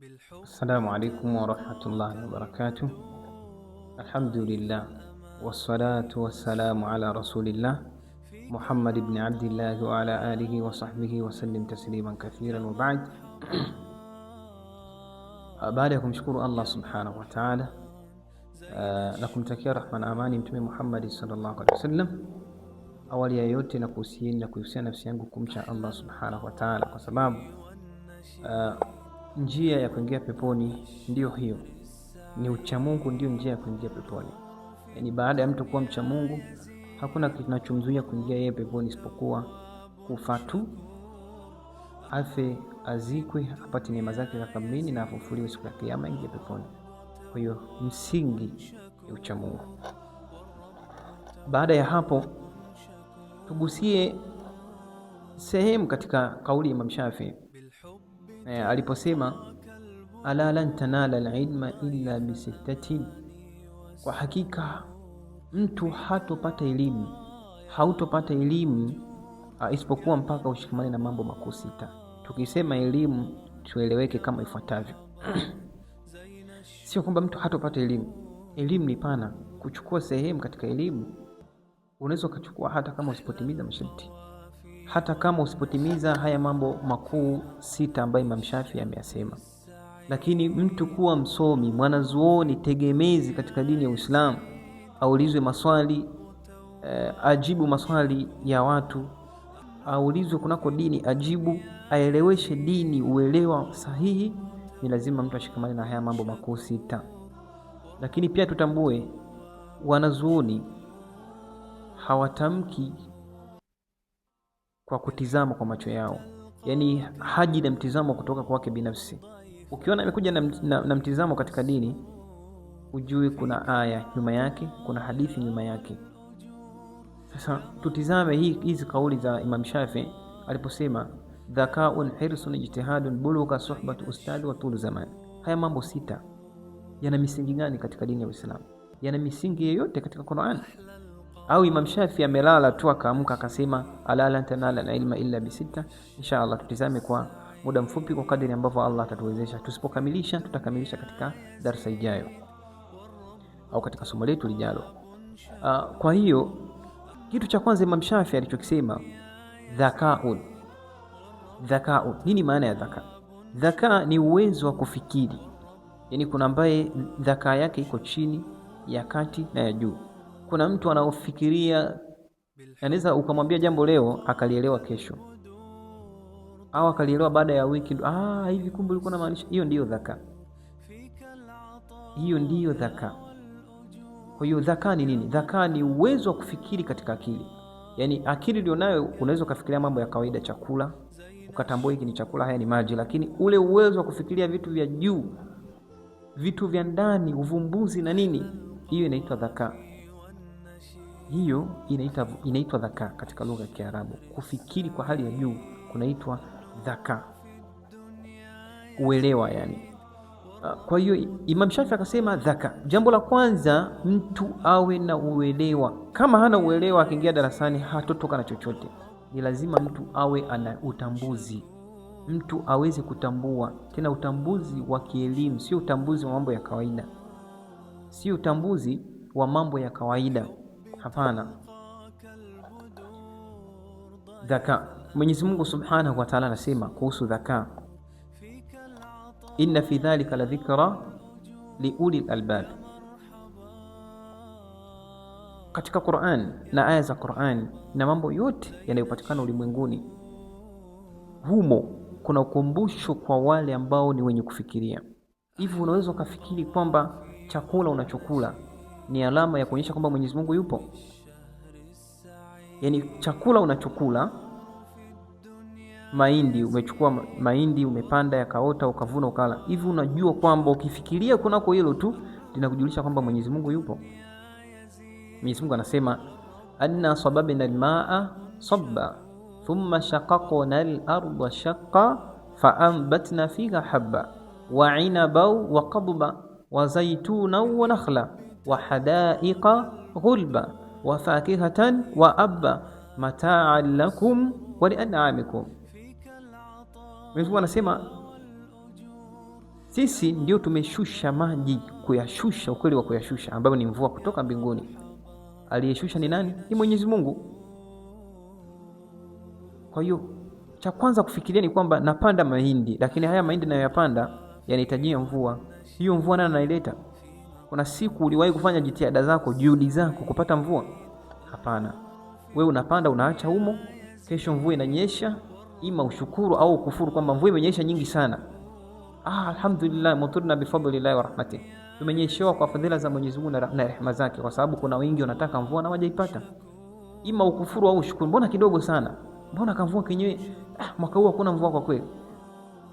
السلام عليكم ورحمة الله وبركاته. الحمد لله والصلاة والسلام على رسول الله محمد بن عبد الله وعلى آله وصحبه وسلم تسليما كثيرا وبعد. baada ya kumshukuru Allah subhanahu wa ta'ala na kumtakia rahma na amani Mtume Muhammad sallallahu alaihi wasallam, awali ya yote na kuhusiana na kuhusiana nafsi yangu kumcha Allah subhanahu wa ta'ala, kwa sababu njia ya kuingia peponi ndio hiyo, ni ucha Mungu ndio njia ya kuingia peponi. Yani baada ya mtu kuwa mcha Mungu hakuna kitu kinachomzuia kuingia yeye peponi isipokuwa kufa tu, afe, azikwe, apate neema zake za kabrini na afufuliwe siku ya kiyama, ingie peponi. Kwa hiyo msingi ni ucha Mungu. Baada ya hapo tugusie sehemu katika kauli ya Imam Shafi'i aliposema ala lan tanala al-ilma illa bisittatin, kwa hakika mtu hatopata elimu, hautopata elimu isipokuwa mpaka ushikamane na mambo makuu sita. Tukisema elimu tueleweke kama ifuatavyo. Sio kwamba mtu hatopata elimu. Elimu ni pana. Kuchukua sehemu katika elimu unaweza kuchukua hata kama usipotimiza masharti, hata kama usipotimiza haya mambo makuu sita ambayo Imam Shafi'i ameyasema. Lakini mtu kuwa msomi, mwanazuoni tegemezi katika dini ya Uislamu, aulizwe maswali, ajibu maswali ya watu, aulizwe kunako dini ajibu, aeleweshe dini uelewa sahihi, ni lazima mtu ashikamane na haya mambo makuu sita. Lakini pia tutambue wanazuoni hawatamki kwa kutizama kwa macho yao, yani haji na mtizamo kutoka kwake binafsi. Ukiona amekuja na mtizamo katika dini, ujue kuna aya nyuma yake, kuna hadithi nyuma yake. Sasa tutizame hizi kauli za Imam Shafi'i aliposema dhakaun hirsun ijtihadun bulugha suhbatu ustadhi wa tul zaman. Haya mambo sita yana misingi gani katika dini ya Uislamu? Yana misingi yoyote katika Qur'an? Au Imam Shafi'i amelala tu akaamka akasema ala lan tanala ilma illa bisita? Inshallah tutizame kwa muda mfupi kwa kadri ambavyo Allah atatuwezesha. Tusipokamilisha tutakamilisha katika darasa ijayo au katika somo letu lijalo. Kwa hiyo kitu cha kwanza Imam Shafi'i alichokisema dhakaun. Dhakaun, nini maana ya dhaka? Dhaka ni uwezo wa kufikiri. Yani kuna ambaye dhaka yake iko chini, ya kati na ya juu. Kuna mtu anaofikiria, anaweza ukamwambia jambo leo akalielewa kesho, au akalielewa baada ya wiki, hivi kumbe ulikuwa unamaanisha. Hiyo ndiyo dhaka. Hiyo ndiyo dhaka. Kwa hiyo dhaka ni nini? Dhaka ni uwezo wa kufikiri katika akili. Yani akili ndio nayo unaweza kufikiria mambo ya kawaida, chakula, ukatambua hiki ni chakula, haya ni maji, lakini ule uwezo wa kufikiria vitu vya juu, vitu vya ndani, uvumbuzi na nini, hiyo inaitwa dhaka. Hiyo inaitwa dhaka katika lugha ya Kiarabu. Kufikiri kwa hali ya juu kunaitwa dhaka, uelewa yani. Kwa hiyo Imam Shafi'i akasema dhaka, jambo la kwanza mtu awe na uelewa. Kama hana uelewa, akiingia darasani hatotoka na chochote. Ni lazima mtu awe ana utambuzi, mtu aweze kutambua, tena utambuzi wa kielimu, sio utambuzi wa mambo ya kawaida, sio utambuzi wa mambo ya kawaida. Hapana. Dhaka, Mwenyezi Mungu Subhanahu wa Ta'ala anasema kuhusu dhaka, inna fi dhalika la dhikra liuli albab. Katika Qur'an na aya za Qur'an na mambo yote yanayopatikana ulimwenguni, humo kuna ukumbusho kwa wale ambao ni wenye kufikiria. Hivi unaweza ukafikiri kwamba chakula unachokula ni alama ya kuonyesha kwamba Mwenyezi Mungu yupo? Yani chakula unachokula, mahindi, umechukua mahindi, umepanda yakaota, ukavuna ukala, hivi unajua kwamba ukifikiria kunako hilo tu linakujulisha kwamba Mwenyezi Mungu yupo? Mwenyezi Mungu anasema anna sababna almaa sabba thumma shaqaqna al-ardha shaqqa faanbatna fiha habba wa 'inaban wa qadba wa zaytunan wa nakhla wa hadaiqa ghulba wa fakihatan wa abba mata'an lakum wa li'an'amikum. Mwenyezi Mungu anasema Sisi ndio tumeshusha maji, kuyashusha, ukweli wa kuyashusha, ambayo ni mvua kutoka mbinguni. Aliyeshusha ni nani? Ni Mwenyezi Mungu. Kwa hiyo cha kwanza kufikiria ni kwamba napanda mahindi, lakini haya mahindi nayoyapanda yanahitajia mvua. Hiyo mvua nani anaileta? Kuna siku uliwahi kufanya jitihada zako, juhudi zako kupata mvua? Hapana. Wewe unapanda, unaacha humo, kesho mvua inanyesha, ima ushukuru au kufuru kwamba mvua imenyesha nyingi sana. Alhamdulillah, muturna bifadlillahi wa rahmatihi. Tumenyeshewa kwa fadhila za Mwenyezi Mungu na rehema zake, kwa sababu kuna wengi wanataka mvua na hawajaipata. Ima ukufuru au ushukuru, mbona kidogo sana? Mbona kamvua kenyewe mwaka huu hakuna mvua kwa kweli?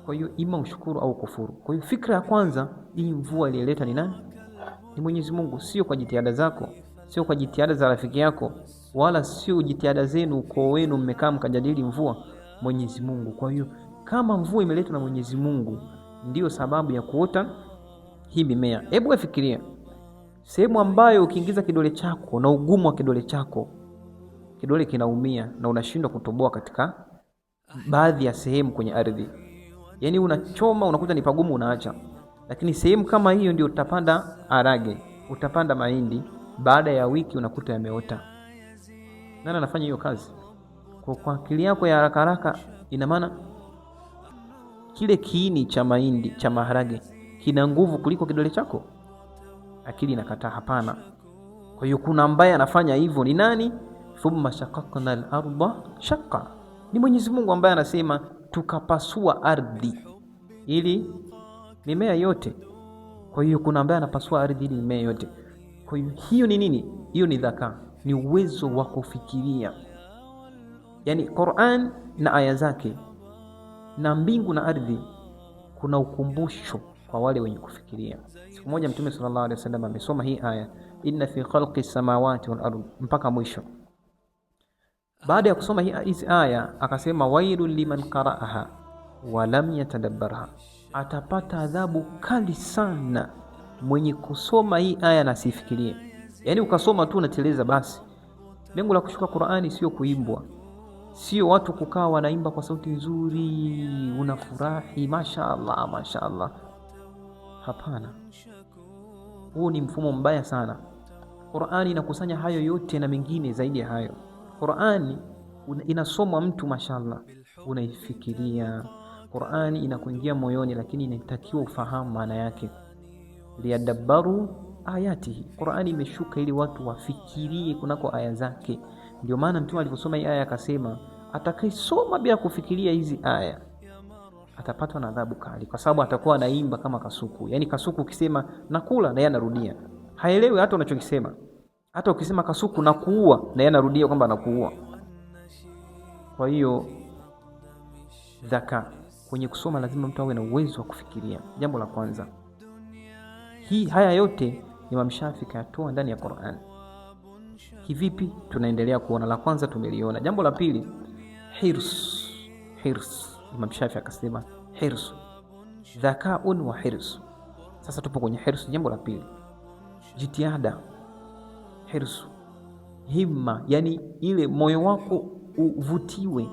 Kwa hiyo ima ushukuru au kufuru. Kwa hiyo fikra ya kwanza, hii mvua iliyoleta ni nani? Ni Mwenyezi Mungu, sio kwa jitihada zako, sio kwa jitihada za rafiki yako, wala sio jitihada zenu ukoo wenu mmekaa mkajadili mvua. Mwenyezi Mungu. Kwa hiyo kama mvua imeletwa na Mwenyezi Mungu, ndiyo sababu ya kuota hii mimea. Hebu wafikiria sehemu ambayo ukiingiza kidole chako na ugumu wa kidole chako, kidole kinaumia na unashindwa kutoboa katika baadhi ya sehemu kwenye ardhi. Yaani unachoma, unakuta ni pagumu, unaacha. Lakini sehemu kama hiyo ndio utapanda arage, utapanda mahindi, baada ya wiki unakuta yameota. Nani anafanya hiyo kazi? Kwa akili yako ya haraka haraka, ina maana kile kiini cha mahindi, cha maharage kina nguvu kuliko kidole chako? Akili inakataa, hapana. Kwa hiyo kuna ambaye anafanya hivyo. Ni nani? Thumma shaqaqna al-ardha shaqqa. Ni Mwenyezi Mungu ambaye anasema tukapasua ardhi ili mimea yote. Kwa hiyo kuna ambaye anapasua ardhi ili mimea yote. Kwa hiyo ni nini? Hiyo ni dhaka, ni uwezo wa kufikiria. Yaani Qur'an na aya zake na mbingu na ardhi kuna ukumbusho kwa wale wenye kufikiria. Siku moja Mtume sallallahu alaihi wasallam amesoma hii aya, inna fi khalqi samawati wal ardh, mpaka mwisho. Baada ya kusoma hizi aya akasema, wailul liman qara'aha wa lam yatadabbarha, atapata adhabu kali sana mwenye kusoma hii aya na sifikirie. Yaani ukasoma tu unateleza basi. Lengo la kushuka Qur'ani sio kuimbwa, sio watu kukaa wanaimba kwa sauti nzuri, unafurahi mashaallah mashaallah. Hapana, huu ni mfumo mbaya sana. Qur'ani inakusanya hayo yote na mengine zaidi ya hayo. Qur'ani inasomwa mtu mashaallah, unaifikiria. Qur'ani inakuingia moyoni, lakini inatakiwa ufahamu maana yake. Liyadabbaru ayatihi, Qur'ani imeshuka ili watu wafikirie kunako aya zake. Ndio maana Mtume aliposoma hii aya akasema, atakayesoma bila kufikiria hizi aya atapatwa na adhabu kali, kwa sababu atakuwa anaimba kama kasuku. Yaani kasuku ukisema nakula, na yeye anarudia, haelewi hata unachokisema. Hata ukisema kasuku na kuua, na yeye anarudia kwamba anakuua. Kwa hiyo dhaka kwenye kusoma lazima mtu awe na uwezo wa kufikiria. Jambo la kwanza, haya yote Imam Shafi kayatoa ndani ya Qur'an. Kivipi? Tunaendelea kuona. La kwanza tumeliona. Jambo la pili, hirs. Imam Shafi akasema hirs, dhakaun wa hirs. Sasa tupo kwenye hirs. Jambo la pili, jitihada. Hirs, himma, yani ile moyo wako uvutiwe,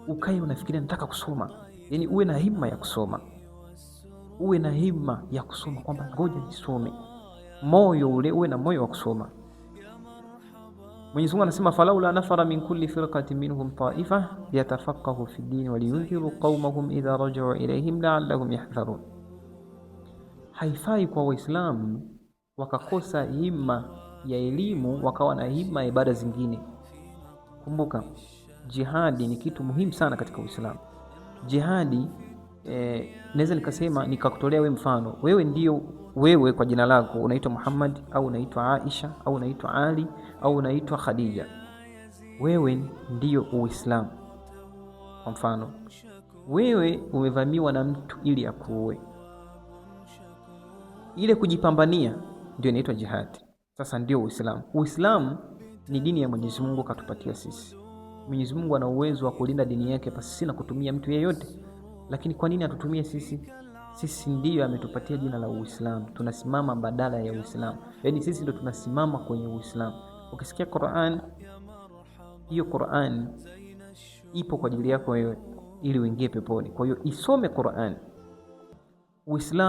ukae unafikiria nataka kusoma. Yani uwe na himma ya kusoma, uwe na himma ya kusoma kwamba ngoja nisome. Moyo ule uwe na moyo wa kusoma. Mwenyezi Mungu anasema, falaula nafara min kulli firqatin minhum ta'ifa liyatafaqahu fi din wa liyundhiru qaumahum idha raja'u ilayhim la'allahum yahdharun. Haifai kwa Waislamu wakakosa himma ya elimu wakawa na himma ya ibada zingine. Kumbuka, jihadi ni kitu muhimu sana katika Uislamu. Jihadi naweza nikasema, nikakutolea wewe mfano. Wewe kwa jina lako unaitwa Muhammad au unaitwa Aisha au unaitwa Ali au unaitwa Khadija. Wewe ndio Uislamu. Kwa mfano, wewe umevamiwa na mtu ili akuue. Ile kujipambania ndio inaitwa jihadi. Sasa ndio Uislamu. Uislamu ni dini ya Mwenyezi Mungu katupatia sisi. Mwenyezi Mungu ana uwezo wa kulinda dini yake pasi na kutumia mtu yeyote. Lakini kwa nini atutumie sisi? Sisi ndiyo ametupatia jina la Uislamu. Tunasimama badala ya Uislamu. Yaani sisi ndio tunasimama kwenye Uislamu. Ukisikia Qur'an, hiyo Qur'an ipo kwa ajili yako wewe ili uingie peponi. Kwa hiyo isome Qur'an. Uislamu